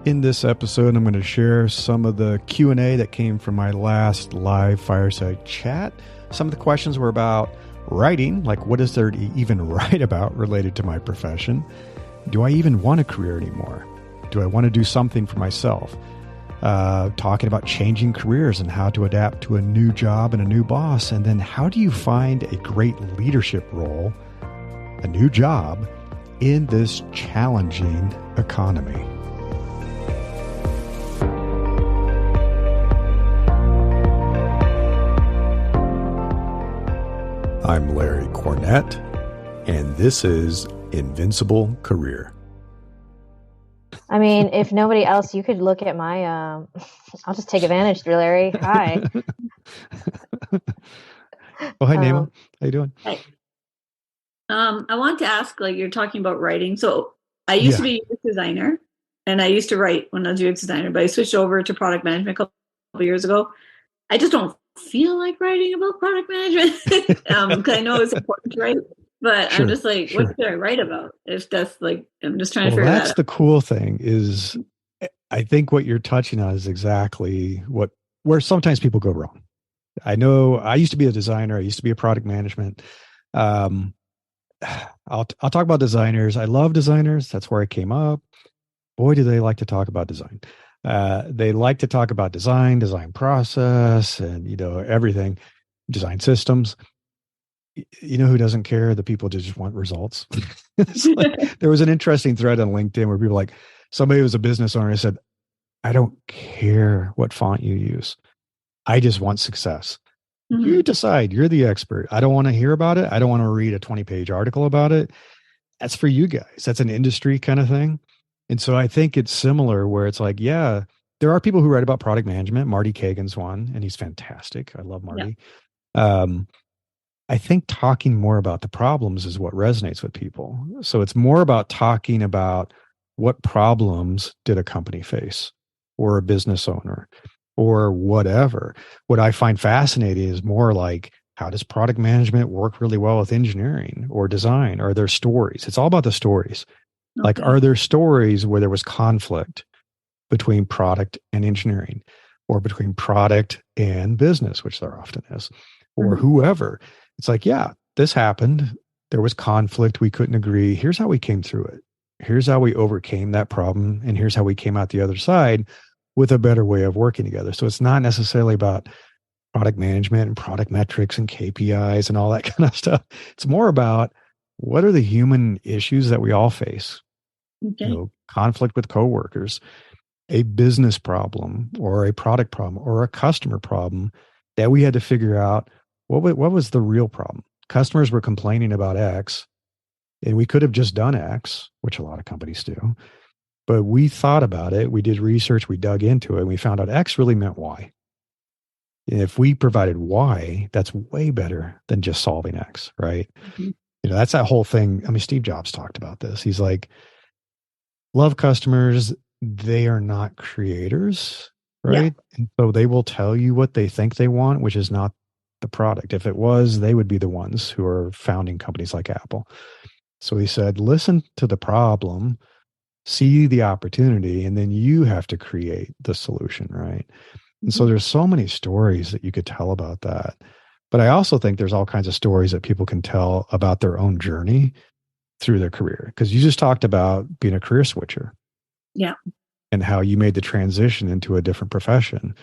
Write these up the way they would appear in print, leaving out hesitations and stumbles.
In this episode, I'm going to share some of the Q&A that came from my last live Fireside chat. Some of the questions were about writing, like what is there to even write about related to my profession? Do I even want a career anymore? Do I want to do something for myself? Talking about changing careers and how to adapt to a new job and a new boss. And then how do you find a great leadership role, a new job in this challenging economy? I'm Larry Cornett, and this is Invincible Career. I mean, if nobody else, you could look at my, I'll just take advantage, Larry. Hi. Oh, hi, Naima. How you doing? Hi. I want to ask, like, you're talking about writing. So I used to be a UX designer, and I used to write when I was a UX designer, but I switched over to product management a couple years ago. I just don't feel like writing about product management because I know it's important to write. But sure, I'm just like, what should I write about? If that's like, I'm just trying to figure that out. That's the cool thing is, I think what you're touching on is exactly where sometimes people go wrong. I know I used to be a designer. I used to be a product management. I'll talk about designers. I love designers. That's where I came up. Boy, do they like to talk about design. They like to talk about design process, and everything, design systems. You know who doesn't care? The people that just want results. There was an interesting thread on LinkedIn where people somebody was a business owner and said, "I don't care what font you use. I just want success. Mm-hmm. You decide. You're the expert. I don't want to hear about it. I don't want to read a 20-page article about it. That's for you guys. That's an industry kind of thing." And so I think it's similar where it's like, yeah, there are people who write about product management. Marty Kagan's one, and he's fantastic. I love Marty. Yeah. I think talking more about the problems is what resonates with people. So it's more about talking about what problems did a company face or a business owner or whatever. What I find fascinating is more like, how does product management work really well with engineering or design? Are there stories? It's all about the stories. Okay. Like, are there stories where there was conflict between product and engineering, or between product and business, which there often is, or whoever? It's like, yeah, this happened. There was conflict. We couldn't agree. Here's how we came through it. Here's how we overcame that problem. And here's how we came out the other side with a better way of working together. So it's not necessarily about product management and product metrics and KPIs and all that kind of stuff. It's more about, what are the human issues that we all face? Okay. Conflict with coworkers, a business problem or a product problem or a customer problem that we had to figure out what was the real problem. Customers were complaining about X, and we could have just done X, which a lot of companies do. But we thought about it. We did research. We dug into it. And we found out X really meant Y. And if we provided Y, that's way better than just solving X, right? Mm-hmm. That's that whole thing. I mean, Steve Jobs talked about this. He's like, love customers. They are not creators, right? Yeah. And so they will tell you what they think they want, which is not the product. If it was, they would be the ones who are founding companies like Apple. So he said, listen to the problem, see the opportunity, and then you have to create the solution, right? And so there's so many stories that you could tell about that. But I also think there's all kinds of stories that people can tell about their own journey through their career. Because you just talked about being a career switcher. Yeah. And how you made the transition into a different profession.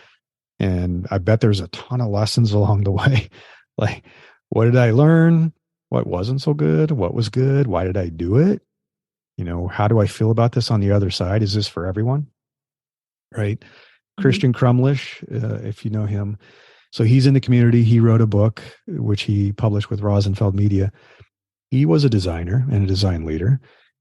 And I bet there's a ton of lessons along the way. Like, what did I learn? What wasn't so good? What was good? Why did I do it? How do I feel about this on the other side? Is this for everyone? Right? Mm-hmm. Christian Crumlish, if you know him. So he's in the community. He wrote a book, which he published with Rosenfeld Media. He was a designer and a design leader.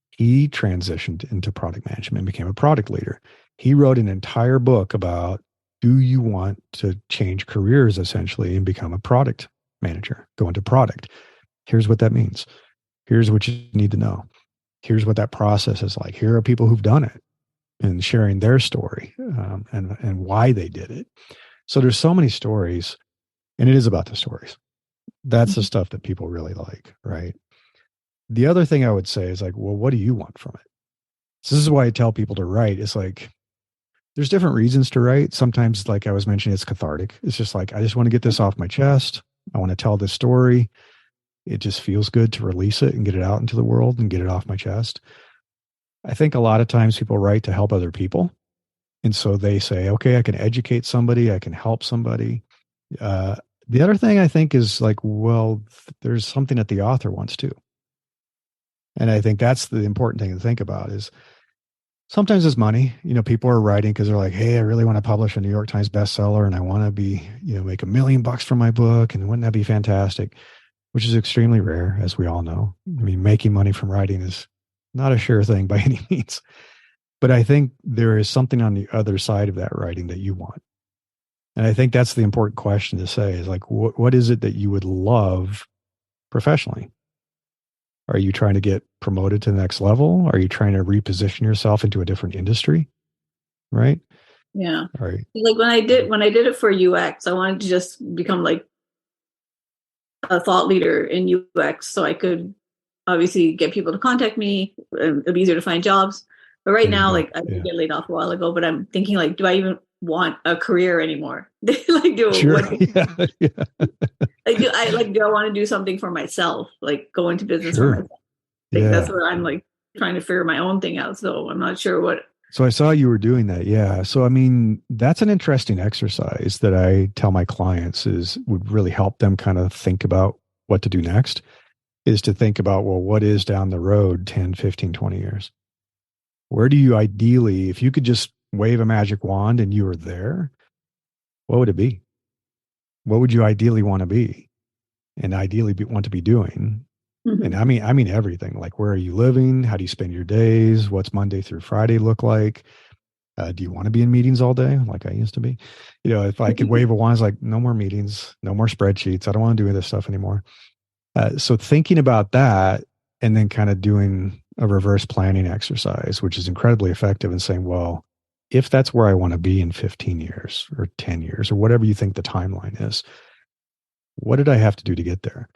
He transitioned into product management and became a product leader. He wrote an entire book about, do you want to change careers essentially and become a product manager, go into product? Here's what that means. Here's what you need to know. Here's what that process is like. Here are people who've done it and sharing their story and why they did it. So there's so many stories, and it is about the stories. That's the stuff that people really like, right? The other thing I would say is like, well, what do you want from it? So this is why I tell people to write. It's like, there's different reasons to write. Sometimes, like I was mentioning, it's cathartic. It's just like, I just want to get this off my chest. I want to tell this story. It just feels good to release it and get it out into the world and get it off my chest. I think a lot of times people write to help other people. And so they say, okay, I can educate somebody, I can help somebody. The other thing I think is like, well, there's something that the author wants too. And I think that's the important thing to think about is sometimes it's money. People are writing because they're like, hey, I really want to publish a New York Times bestseller and I want to be, make $1 million from my book. And wouldn't that be fantastic? Which is extremely rare, as we all know. I mean, making money from writing is not a sure thing by any means. But I think there is something on the other side of that writing that you want. And I think that's the important question to say is like, what is it that you would love professionally? Are you trying to get promoted to the next level? Are you trying to reposition yourself into a different industry? Right? Yeah. Right. Like when I did it for UX, I wanted to just become like a thought leader in UX so I could obviously get people to contact me. It'll be easier to find jobs. But right now, like I did get laid off a while ago, but I'm thinking like, do I even want a career anymore? Like, do I want to do something for myself? Like go into business for myself. That's where I'm like trying to figure my own thing out. So I'm not sure what. So I saw you were doing that. Yeah. So, I mean, that's an interesting exercise that I tell my clients would really help them kind of think about what to do next is to think about, well, what is down the road 10, 15, 20 years? Where do you ideally, if you could just wave a magic wand and you were there, what would it be? What would you ideally want to be and ideally want to be doing? Mm-hmm. And I mean everything. Like, where are you living? How do you spend your days? What's Monday through Friday look like? Do you want to be in meetings all day like I used to be? If I could wave a wand, it's like, no more meetings, no more spreadsheets. I don't want to do this stuff anymore. So thinking about that and then kind of doing a reverse planning exercise, which is incredibly effective in saying, well, if that's where I want to be in 15 years or 10 years or whatever you think the timeline is, what did I have to do to get there?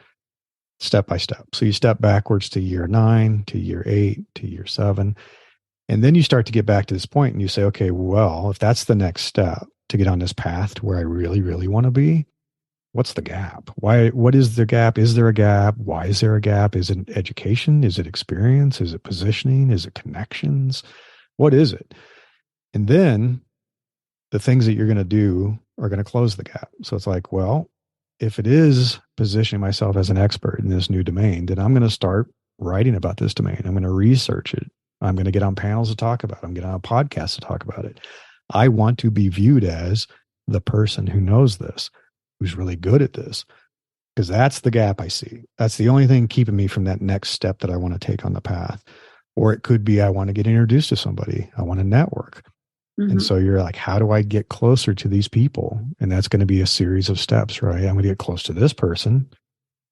Step by step. So you step backwards to year 9, to year 8, to year 7. And then you start to get back to this point and you say, okay, well, if that's the next step to get on this path to where I really, really want to be, what's the gap? What is the gap? Is there a gap? Why is there a gap? Is it education? Is it experience? Is it positioning? Is it connections? What is it? And then the things that you're going to do are going to close the gap. So it's like, well, if it is positioning myself as an expert in this new domain, then I'm going to start writing about this domain. I'm going to research it. I'm going to get on panels to talk about it. I'm getting on a podcast to talk about it. I want to be viewed as the person who knows this, who's really good at this, because that's the gap I see. That's the only thing keeping me from that next step that I want to take on the path. Or it could be I want to get introduced to somebody. I want to network. Mm-hmm. And so you're like, how do I get closer to these people? And that's going to be a series of steps, right? I'm going to get close to this person.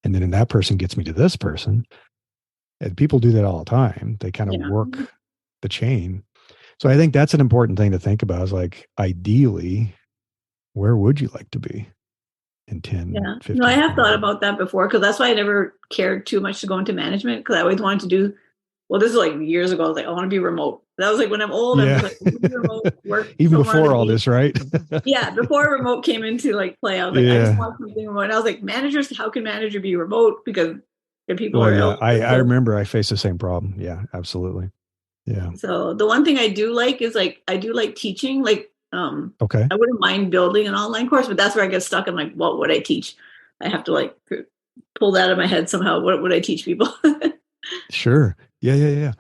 And then that person gets me to this person. And people do that all the time. They kind of work the chain. So I think that's an important thing to think about is like, ideally, where would you like to be in 10, 15? No, I have thought about that before because that's why I never cared too much to go into management because I always wanted to do, well, this is like years ago. I was like, I want to be remote. That was like when I'm old, I was like, remote work. Even before all this, right? Before remote came into like play, I was like, I just want something remote. And I was like, managers, how can manager be remote? Because the people are ill. I remember I faced the same problem. Yeah, absolutely. Yeah. So the one thing I do like is like, I do like teaching. Like, okay. I wouldn't mind building an online course, but that's where I get stuck. I'm like, what would I teach? I have to like pull that out of my head somehow. What would I teach people? Sure. Yeah.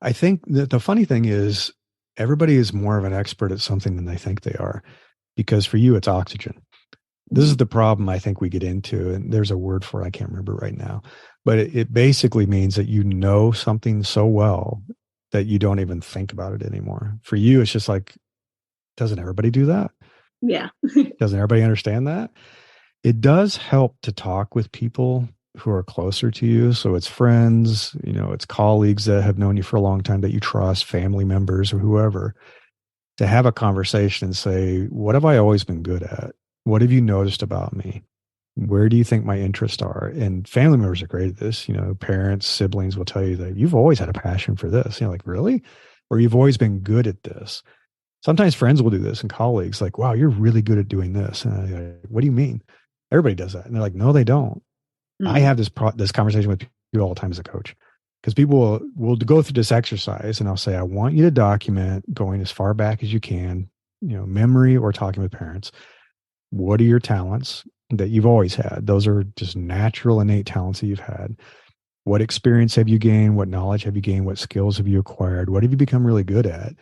I think that the funny thing is everybody is more of an expert at something than they think they are, because for you, it's oxygen. This is the problem I think we get into, and there's a word for it, I can't remember right now, but it basically means that you know something so well that you don't even think about it anymore. For you, it's just like, doesn't everybody do that? Yeah. Doesn't everybody understand that? It does help to talk with people who are closer to you. So it's friends, it's colleagues that have known you for a long time that you trust, family members or whoever, to have a conversation and say, what have I always been good at? What have you noticed about me? Where do you think my interests are? And family members are great at this. Parents, siblings will tell you that you've always had a passion for this. Like, really? Or you've always been good at this. Sometimes friends will do this and colleagues like, wow, you're really good at doing this. And I'm like, what do you mean? Everybody does that. And they're like, no, they don't. I have this conversation with people all the time as a coach, because people will go through this exercise and I'll say, I want you to document going as far back as you can, memory or talking with parents. What are your talents that you've always had? Those are just natural, innate talents that you've had. What experience have you gained? What knowledge have you gained? What skills have you acquired? What have you become really good at?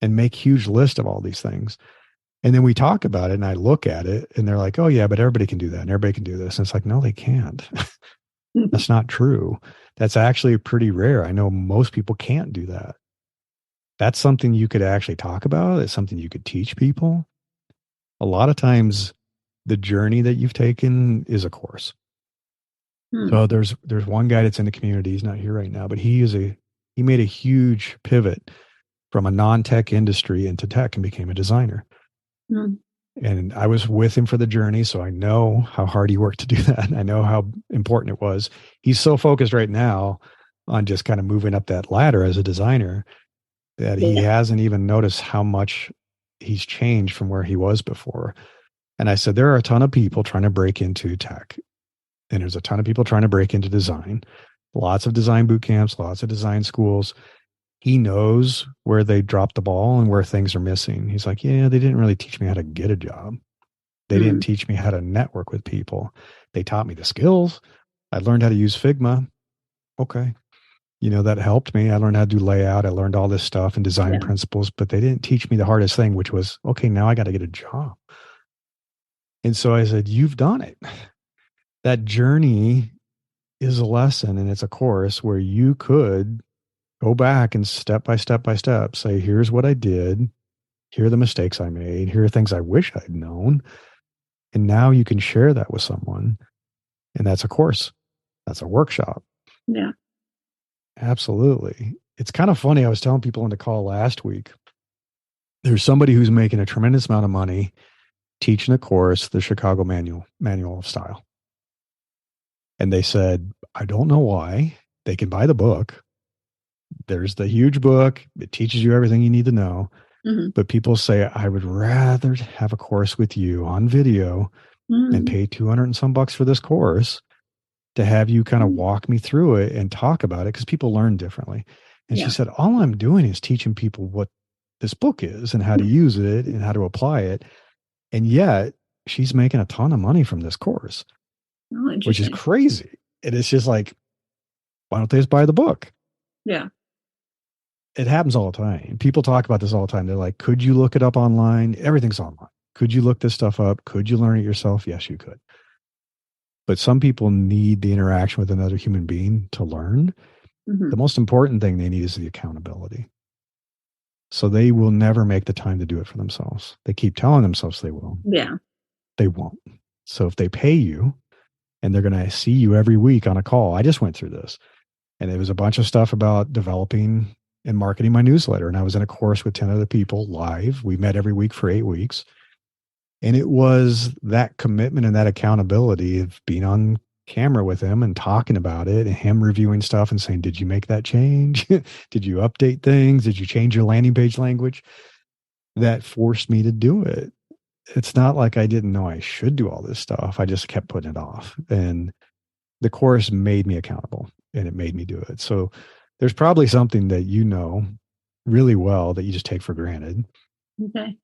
And make huge list of all these things. And then we talk about it and I look at it and they're like, oh yeah, but everybody can do that and everybody can do this. And it's like, no, they can't. That's not true. That's actually pretty rare. I know most people can't do that. That's something you could actually talk about. It's something you could teach people. A lot of times the journey that you've taken is a course. So there's one guy that's in the community. He's not here right now, but he made a huge pivot from a non-tech industry into tech and became a designer. And I was with him for the journey, so I know how hard he worked to do that. I know how important it was. He's so focused right now on just kind of moving up that ladder as a designer that he hasn't even noticed how much he's changed from where he was before. And I said, there are a ton of people trying to break into tech. And there's a ton of people trying to break into design. Lots of design boot camps, lots of design schools. He knows where they dropped the ball and where things are missing. He's like, yeah, they didn't really teach me how to get a job. They didn't teach me how to network with people. They taught me the skills. I learned how to use Figma. Okay. That helped me. I learned how to do layout. I learned all this stuff and design principles, but they didn't teach me the hardest thing, which was, okay, now I got to get a job. And so I said, you've done it. That journey is a lesson and it's a course where you could go back and step by step say, here's what I did. Here are the mistakes I made. Here are things I wish I'd known. And now you can share that with someone. And that's a course. That's a workshop. Yeah. Absolutely. It's kind of funny. I was telling people on the call last week, there's somebody who's making a tremendous amount of money teaching a course, the Chicago Manual of Style. And they said, I don't know why. They can buy the book. There's the huge book. It teaches you everything you need to know. But people say, I would rather have a course with you on video and pay 200 and some bucks for this course to have you kind of walk me through it and talk about it, because people learn differently. And she said, all I'm doing is teaching people what this book is and how to use it and how to apply it. And yet she's making a ton of money from this course, which is crazy. And it's just like, why don't they just buy the book? Yeah. It happens all the time. People talk about this all the time. They're like, could you look it up online? Everything's online. Could you look this stuff up? Could you learn it yourself? Yes, you could. But some people need the interaction with another human being to learn. The most important thing they need is the accountability. So they will never make the time to do it for themselves. They keep telling themselves they will. Yeah. They won't. So if they pay you and they're going to see you every week on a call, I just went through this. And it was a bunch of stuff about developing and marketing my newsletter. And I was in a course with 10 other people live. We met every week for 8 weeks. And it was that commitment and that accountability of being on camera with him and talking about it and him reviewing stuff and saying, did you make that change? Did you update things? Did you change your landing page language? That forced me to do it. It's not like I didn't know I should do all this stuff. I just kept putting it off. And the course made me accountable and it made me do it. So there's probably something that you know really well that you just take for granted. Okay.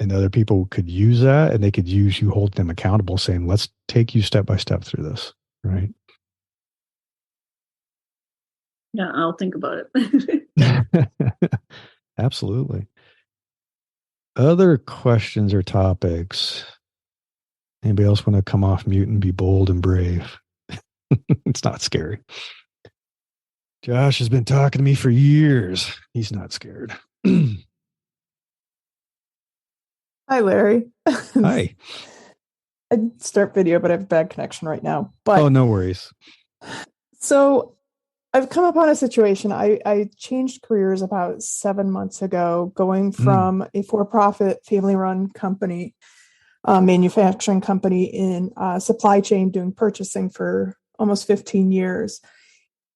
And other people could use that and they could use you holding them accountable, saying, let's take you step by step through this. Right. Yeah, I'll think about it. Absolutely. Other questions or topics? Anybody else want to come off mute and be bold and brave? It's not scary. Josh has been talking to me for years. He's not scared. Hi, Larry. Hi. I'd start video, but I have a bad connection right now. But no worries. So I've come upon a situation. I changed careers about 7 months ago, going from a for-profit family-run company, manufacturing company in supply chain, doing purchasing for almost 15 years.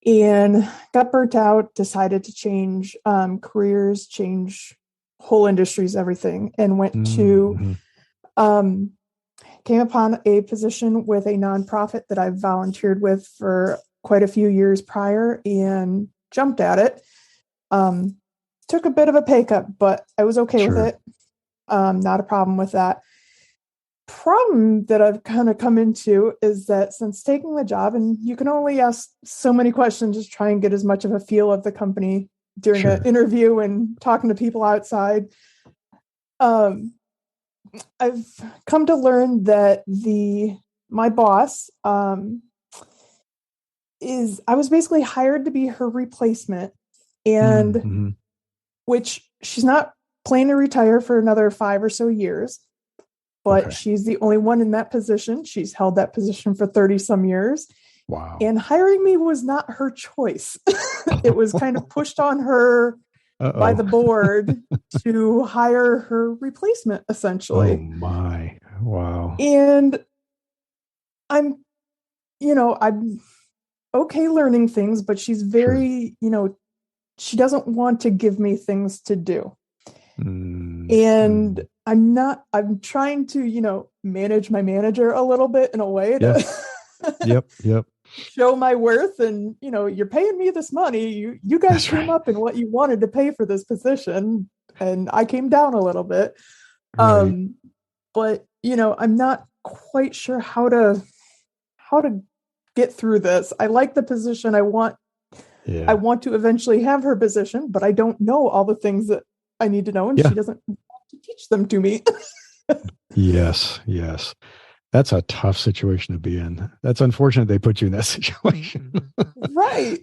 And got burnt out, decided to change careers, change whole industries, everything, and went to Mm-hmm. came upon a position with a nonprofit that I volunteered with for quite a few years prior and jumped at it. Took a bit of a pay cut, but I was okay with Sure. it. Not a problem with that. Problem that I've kind of come into is that since taking the job, and you can only ask so many questions, just try and get as much of a feel of the company during Sure. an interview and talking to people outside. I've come to learn that my boss is I was basically hired to be her replacement, and Mm-hmm. which she's not planning to retire for another 5 or so years, but Okay. she's the only one in that position. She's held that position for 30 some years. Wow. And hiring me was not her choice. It was kind of pushed on her by the board to hire her replacement, essentially. Oh my. Wow. And I'm okay learning things, but she's very, she doesn't want to give me things to do. And I'm trying to, manage my manager a little bit in a way to Yep. show my worth. And, you're paying me this money. You guys That's came right. up in what you wanted to pay for this position. And I came down a little bit. Right. But, I'm not quite sure how to get through this. I like the position. I want to eventually have her position, but I don't know all the things that I need to know, and she doesn't want to teach them to me. Yes. That's a tough situation to be in. That's unfortunate they put you in that situation. Right.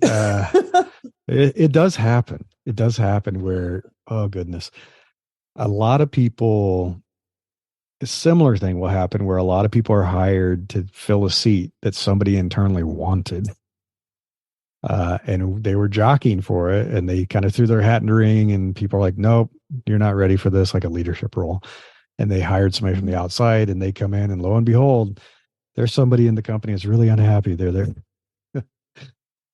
It does happen. It does happen where, oh goodness, a lot of people, a similar thing will happen where a lot of people are hired to fill a seat that somebody internally wanted. And they were jockeying for it, and they kind of threw their hat in the ring, and people are like, nope, you're not ready for this, like a leadership role. And they hired somebody from the outside, and they come in, and lo and behold, there's somebody in the company that's really unhappy. They're there.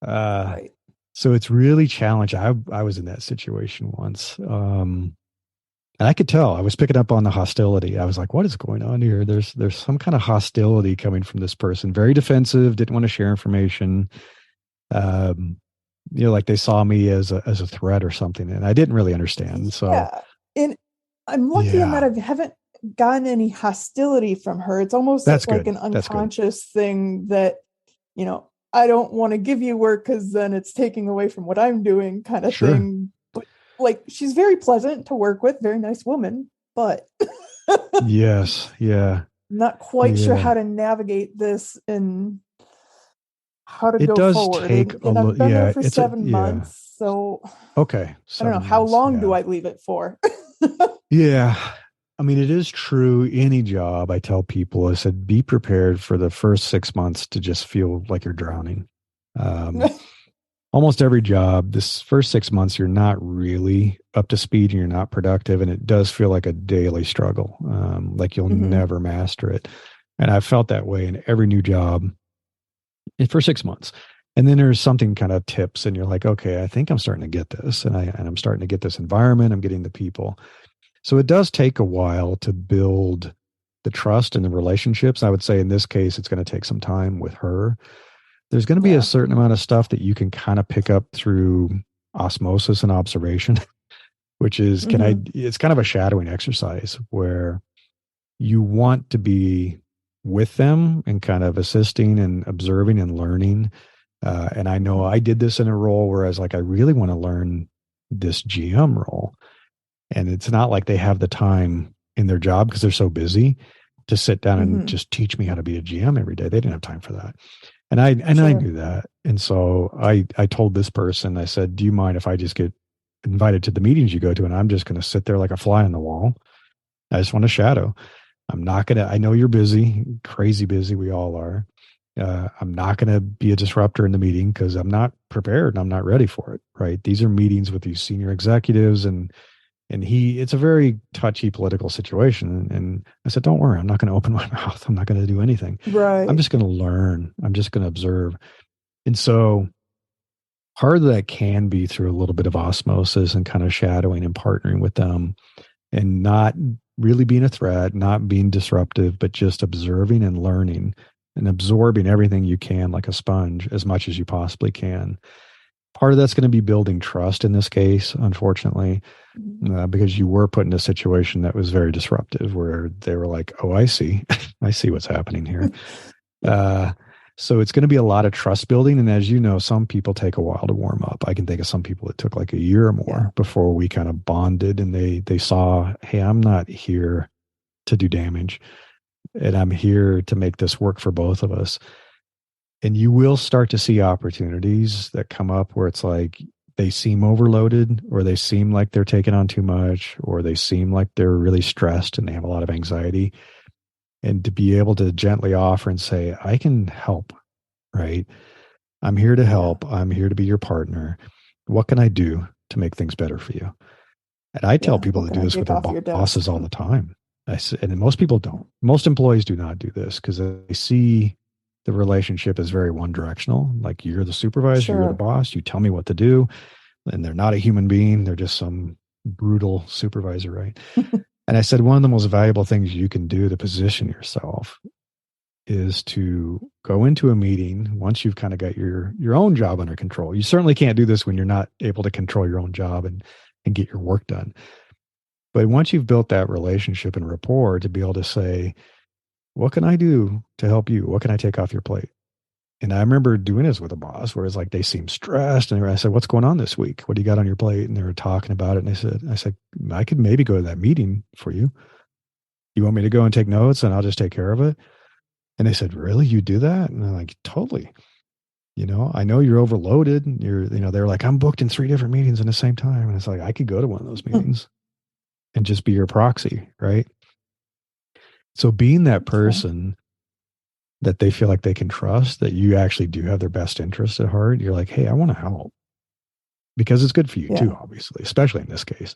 Right. So it's really challenging. I was in that situation once. And I could tell I was picking up on the hostility. I was like, what is going on here? There's some kind of hostility coming from this person, very defensive, didn't want to share information. Like they saw me as a threat or something, and I didn't really understand. So and I'm lucky in that I haven't gotten any hostility from her. It's almost like an unconscious thing that, I don't want to give you work because then it's taking away from what I'm doing, kind of thing. But like, she's very pleasant to work with, very nice woman, but yes, yeah, not quite sure how to navigate this and how to it go does forward. take and I've been there for 7 months, so okay. I don't know how long do I leave it for. Yeah. I mean, it is true. Any job, I tell people, I said, be prepared for the first 6 months to just feel like you're drowning. Almost every job, this first 6 months, you're not really up to speed and you're not productive. And it does feel like a daily struggle, like you'll never master it. And I've felt that way in every new job for 6 months. And then there's something kind of tips and you're like, okay, I think I'm starting to get this. And I'm starting to get this environment. I'm getting the people. So it does take a while to build the trust and the relationships. I would say in this case, it's going to take some time with her. There's going to be a certain amount of stuff that you can kind of pick up through osmosis and observation, which is, it's kind of a shadowing exercise where you want to be with them and kind of assisting and observing and learning. And I know I did this in a role where I was like, I really want to learn this GM role. And it's not like they have the time in their job because they're so busy to sit down and just teach me how to be a GM every day. They didn't have time for that. And I knew that. And so I told this person, I said, do you mind if I just get invited to the meetings you go to? And I'm just going to sit there like a fly on the wall. I just want to shadow. I'm not going to, I know you're busy, crazy busy. We all are. I'm not going to be a disruptor in the meeting because I'm not prepared and I'm not ready for it. Right. These are meetings with these senior executives and it's a very touchy political situation. And I said, don't worry, I'm not going to open my mouth. I'm not going to do anything. Right. I'm just going to learn. I'm just going to observe. And so part of that can be through a little bit of osmosis and kind of shadowing and partnering with them and not really being a threat, not being disruptive, but just observing and learning and absorbing everything you can like a sponge as much as you possibly can. Part of that's going to be building trust in this case, unfortunately, because you were put in a situation that was very disruptive where they were like, oh, I see. I see what's happening here. So it's going to be a lot of trust building. And as you know, some people take a while to warm up. I can think of some people it took like a year or more before we kind of bonded and they saw, hey, I'm not here to do damage and I'm here to make this work for both of us. And you will start to see opportunities that come up where it's like they seem overloaded or they seem like they're taking on too much or they seem like they're really stressed and they have a lot of anxiety. And to be able to gently offer and say, I can help, right? I'm here to help. I'm here to be your partner. What can I do to make things better for you? And I tell people to do this with their bosses all the time. And most people don't. Most employees do not do this because they see the relationship is very one directional. Like you're the supervisor, you're the boss, you tell me what to do. And they're not a human being. They're just some brutal supervisor, right? And I said, one of the most valuable things you can do to position yourself is to go into a meeting once you've kind of got your own job under control. You certainly can't do this when you're not able to control your own job and get your work done. But once you've built that relationship and rapport, to be able to say, what can I do to help you? What can I take off your plate? And I remember doing this with a boss where it's like they seemed stressed. And I said, what's going on this week? What do you got on your plate? And they were talking about it. And I said, I could maybe go to that meeting for you. You want me to go and take notes and I'll just take care of it? And they said, really? You do that? And I'm like, totally. I know you're overloaded. They're like, I'm booked in 3 different meetings at the same time. And it's like, I could go to one of those meetings and just be your proxy, right? So being that person that they feel like they can trust, that you actually do have their best interest at heart, you're like, hey, I want to help. Because it's good for you too, obviously, especially in this case,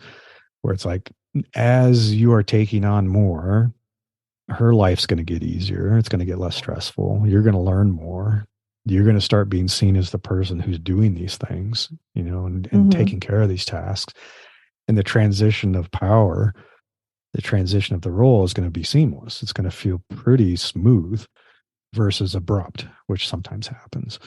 where it's like, as you are taking on more, her life's going to get easier. It's going to get less stressful. You're going to learn more. You're going to start being seen as the person who's doing these things, and taking care of these tasks. And the transition of power, the transition of the role is going to be seamless. It's going to feel pretty smooth versus abrupt, which sometimes happens.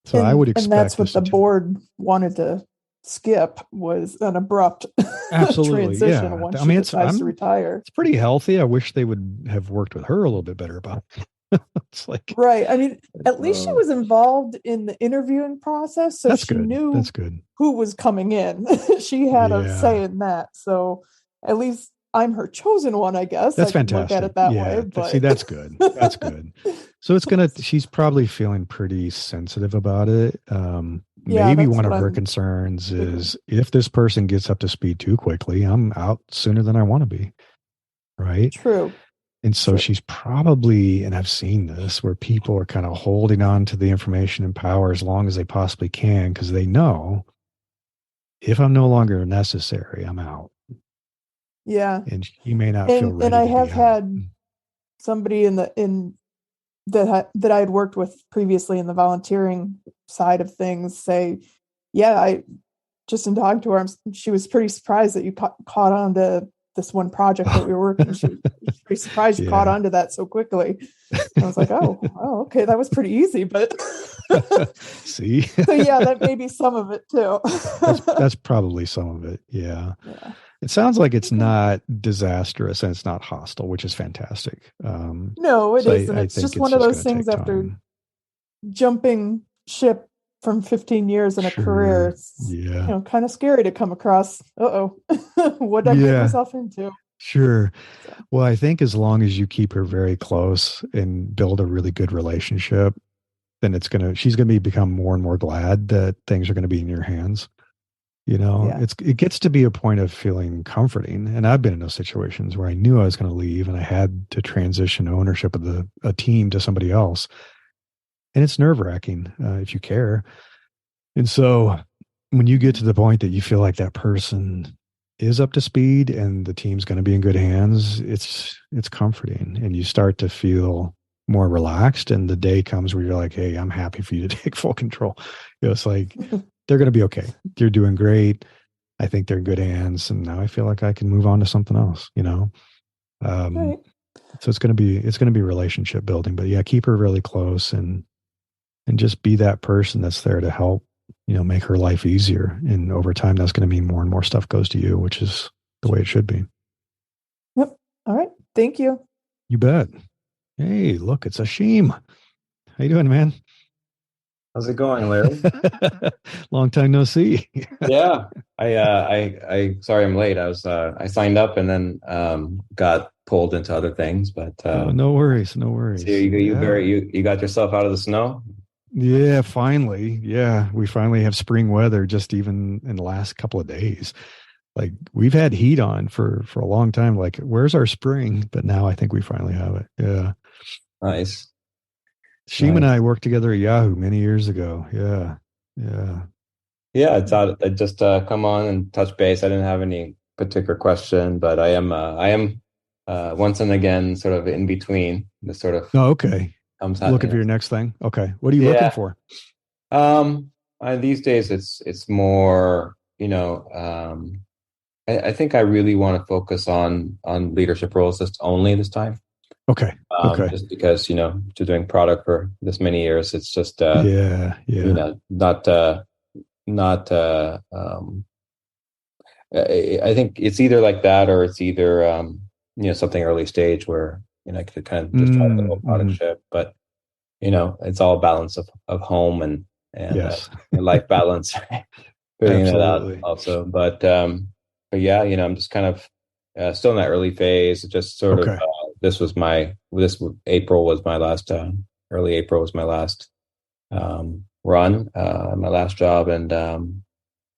So I would expect, and that's what the board wanted to skip, was an abrupt transition once she decides to retire. It's pretty healthy. I wish they would have worked with her a little bit better about it. It's like, right. I mean, at least she was involved in the interviewing process, so she knew who was coming in. She had a say in that. So at least I'm her chosen one, I guess. That's fantastic. Look at it that way. But... See, that's good. That's good. So she's probably feeling pretty sensitive about it. Maybe one of her concerns is if this person gets up to speed too quickly, I'm out sooner than I want to be. Right? True. And so she's probably, and I've seen this, where people are kind of holding on to the information and power as long as they possibly can, because they know if I'm no longer necessary, I'm out. Yeah. And she may not feel ready. And I have had somebody that I had worked with previously in the volunteering side of things say, I just in talking to her, she was pretty surprised that you caught on to this one project that we were working. She was pretty surprised you caught on to that so quickly. I was like, oh, okay, that was pretty easy, but see. So that may be some of it too. that's probably some of it. Yeah. It sounds like it's not disastrous and it's not hostile, which is fantastic. No, it isn't. It's just one of those things after jumping ship from 15 years in a career. It's kind of scary to come across. What did I get myself into? Sure. Well, I think as long as you keep her very close and build a really good relationship, then she's going to become more and more glad that things are going to be in your hands. It gets to be a point of feeling comforting. And I've been in those situations where I knew I was going to leave and I had to transition ownership of a team to somebody else. And it's nerve-wracking if you care. And so when you get to the point that you feel like that person is up to speed and the team's going to be in good hands, it's comforting. And you start to feel more relaxed. And the day comes where you're like, hey, I'm happy for you to take full control. It's like, they're going to be okay. You're doing great. I think they're in good hands, and now I feel like I can move on to something else. Right. So it's going to be relationship building. But yeah, keep her really close and just be that person that's there to help, make her life easier. And over time, that's going to mean more and more stuff goes to you, which is the way it should be. Yep. All right. Thank you. You bet. Hey, look, it's Ashim. How you doing, man? How's it going, Larry? Long time no see. Yeah, I sorry I'm late. I signed up and then got pulled into other things, but no worries, no worries. So you got yourself out of the snow? Yeah, finally. Yeah, we finally have spring weather just even in the last couple of days. Like we've had heat on for a long time. Like, where's our spring? But now I think we finally have it. Yeah. Nice. Sheem and I worked together at Yahoo many years ago. Yeah. Yeah. Yeah, I thought I'd just come on and touch base. I didn't have any particular question, but I am once and again sort of in between. This sort of okay. Comes looking for your next thing. Okay. What are you looking for? These days it's more, I think I really want to focus on leadership roles just only this time. Okay. Okay. Just because, to doing product for this many years, it's just, yeah. not, I think it's either like that or it's either, something early stage where, I could kind of just try a little product ship, but, it's all balance of home and yes. Life balance, figuring that out also. But yeah, I'm just kind of still in that early phase. Just sort of, April was my last, early April was my last run, my last job. And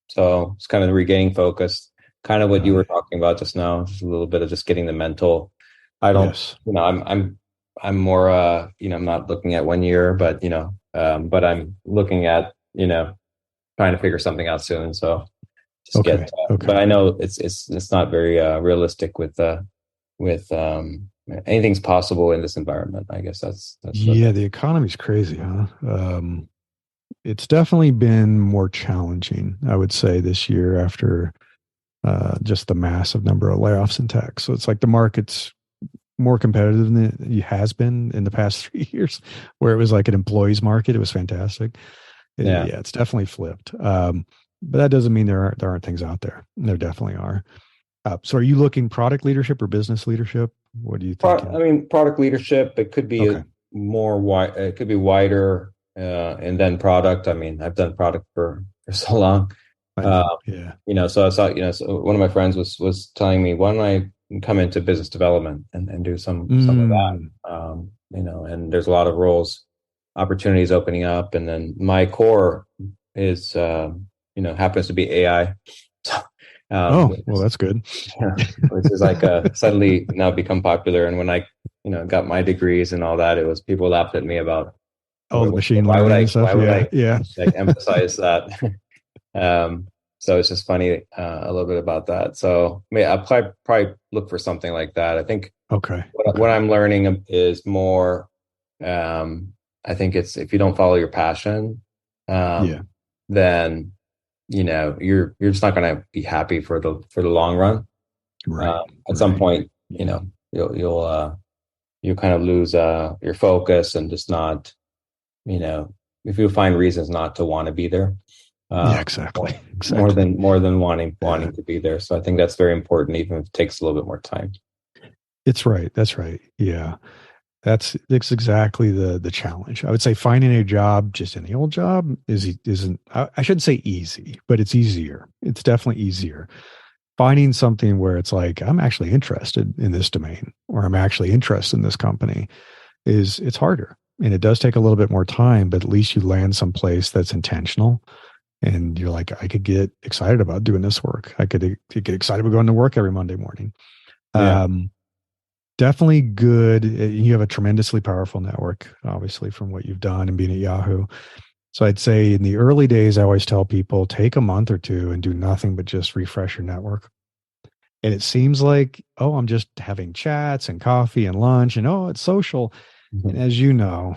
so it's kind of regaining focus, kind of what you were talking about just now, just a little bit of just getting the mental. I don't, I'm more, I'm not looking at 1 year, but, but I'm looking at, trying to figure something out soon. So just but I know it's not very realistic with anything's possible in this environment. I guess that's the economy's crazy, huh? It's definitely been more challenging, I would say, this year after just the massive number of layoffs in tech. So it's like the market's more competitive than it has been in the past 3 years, where it was like an employee's market. It was fantastic. Yeah, it's definitely flipped. But that doesn't mean there aren't things out there. There definitely are. So are you looking product leadership or business leadership? What do you think? Product leadership. It could be more wide. It could be wider, and then product. I mean, I've done product for so long. So I saw, so one of my friends was telling me, why don't I come into business development and do some of that? And there's a lot of roles, opportunities opening up, and then my core is happens to be AI. Well, that's good. Which is like suddenly now become popular. And when I got my degrees and all that, it was people laughed at me about the machine learning stuff. Why would I like emphasize that? So it's just funny a little bit about that. So I'll probably look for something like that. I think what I'm learning is more. I think it's if you don't follow your passion, then you're just not going to be happy for the long run. At some point, you'll kind of lose your focus and just not, if you find reasons not to want to be there. Exactly. More than wanting to be there. So I think that's very important, even if it takes a little bit more time. It's right. That's right. Yeah. That's exactly the challenge. I would say finding a job, just any old job, isn't. I shouldn't say easy, but it's easier. It's definitely easier. Finding something where it's like I'm actually interested in this domain, or I'm actually interested in this company, it's harder, and it does take a little bit more time. But at least you land someplace that's intentional, and you're like, I could get excited about doing this work. I could get excited about going to work every Monday morning. Yeah. Definitely good. You have a tremendously powerful network, obviously, from what you've done and being at Yahoo. So I'd say in the early days, I always tell people, take a month or two and do nothing but just refresh your network. And it seems like, I'm just having chats and coffee and lunch and it's social. Mm-hmm. And as you know,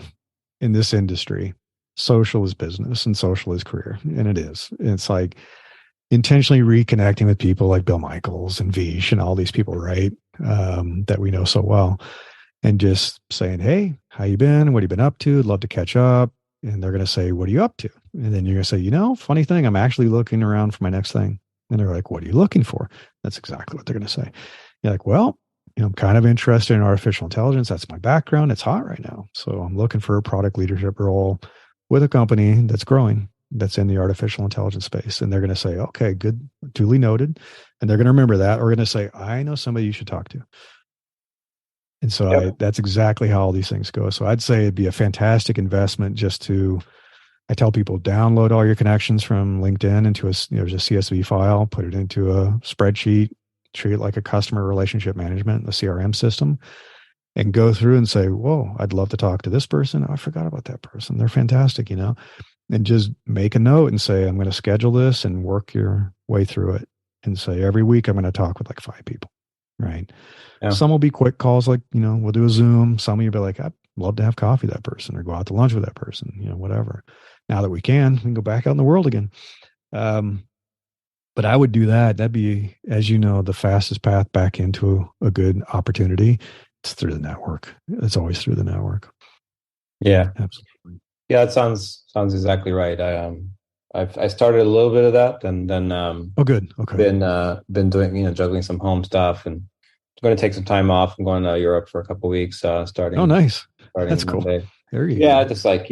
in this industry, social is business and social is career. And it is. It's like intentionally reconnecting with people like Bill Michaels and Vish and all these people, right? That we know so well. And just saying, hey, how you been? What have you been up to? I'd love to catch up. And they're going to say, what are you up to? And then you're going to say, funny thing, I'm actually looking around for my next thing. And they're like, what are you looking for? That's exactly what they're going to say. You're like, well, I'm kind of interested in artificial intelligence. That's my background. It's hot right now. So I'm looking for a product leadership role with a company that's growing, that's in the artificial intelligence space. And they're going to say, okay, good, duly noted. And they're going to remember that. Or going to say, I know somebody you should talk to. And so that's exactly how all these things go. So I'd say it'd be a fantastic investment I tell people, download all your connections from LinkedIn into just a CSV file, put it into a spreadsheet, treat it like a customer relationship management, a CRM system, and go through and say, whoa, I'd love to talk to this person. Oh, I forgot about that person. They're fantastic, and just make a note and say, I'm going to schedule this and work your way through it and say, every week I'm going to talk with like 5 people, right? Yeah. Some will be quick calls, like, we'll do a Zoom. Some of you will be like, I'd love to have coffee with that person or go out to lunch with that person, whatever. Now that we can go back out in the world again. But I would do that. That'd be, as you know, the fastest path back into a good opportunity. It's through the network. It's always through the network. Yeah, absolutely. Yeah, that sounds exactly right. I started a little bit of that, and then good. Okay. Been doing juggling some home stuff, and I'm going to take some time off. I'm going to Europe for a couple of weeks. Starting. Oh, nice. Starting That's Monday. Cool. There you go. go. Just like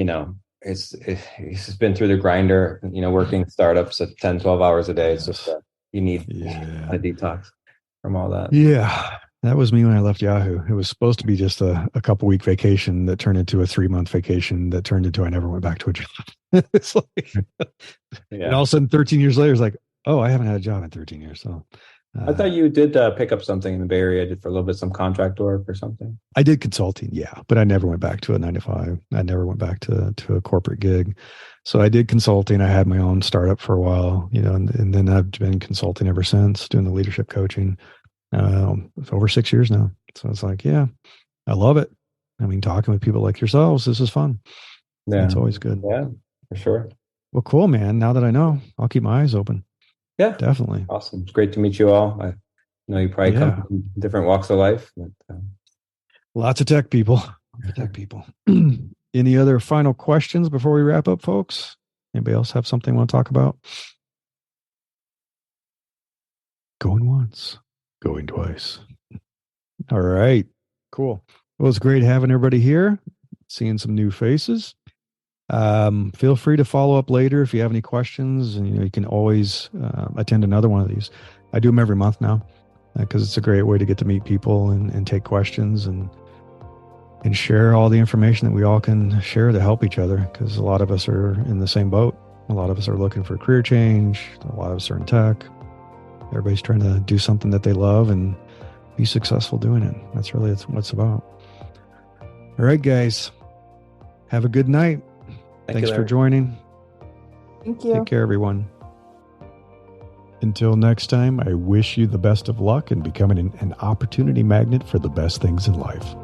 it's been through the grinder. Working startups at 10, 12 hours a day. Yes. It's just you need a detox from all that. Yeah. That was me when I left Yahoo. It was supposed to be just a couple week vacation that turned into a 3-month vacation that turned into I never went back to a job. It's like, and all of a sudden, 13 years later, it's like, oh, I haven't had a job in 13 years. So I thought you did pick up something in the Bay Area. Did for a little bit some contract work or something. I did consulting, yeah, but I never went back to a 9-to-5. I never went back to a corporate gig. So I did consulting. I had my own startup for a while, and then I've been consulting ever since, doing the leadership coaching. Over 6 years now. So it's like, yeah, I love it. I mean, talking with people like yourselves, this is fun. Yeah. It's always good. Yeah, for sure. Well, cool, man. Now that I know, I'll keep my eyes open. Yeah, definitely. Awesome. It's great to meet you all. I know you probably come from different walks of life. But, Lots of tech people. Any other final questions before we wrap up, folks? Anybody else have something want to talk about? Going once. Going twice. All right. Cool. Well, it's great having everybody here, seeing some new faces. Feel free to follow up later if you have any questions, and you can always attend another one of these. I do them every month now because it's a great way to get to meet people and take questions and share all the information that we all can share to help each other, because a lot of us are in the same boat. A lot of us are looking for career change. A lot of us are in tech. Everybody's trying to do something that they love and be successful doing it. That's really what it's about. All right, guys. Have a good night. Thanks for joining. Thank you. Take care, everyone. Until next time, I wish you the best of luck in becoming an opportunity magnet for the best things in life.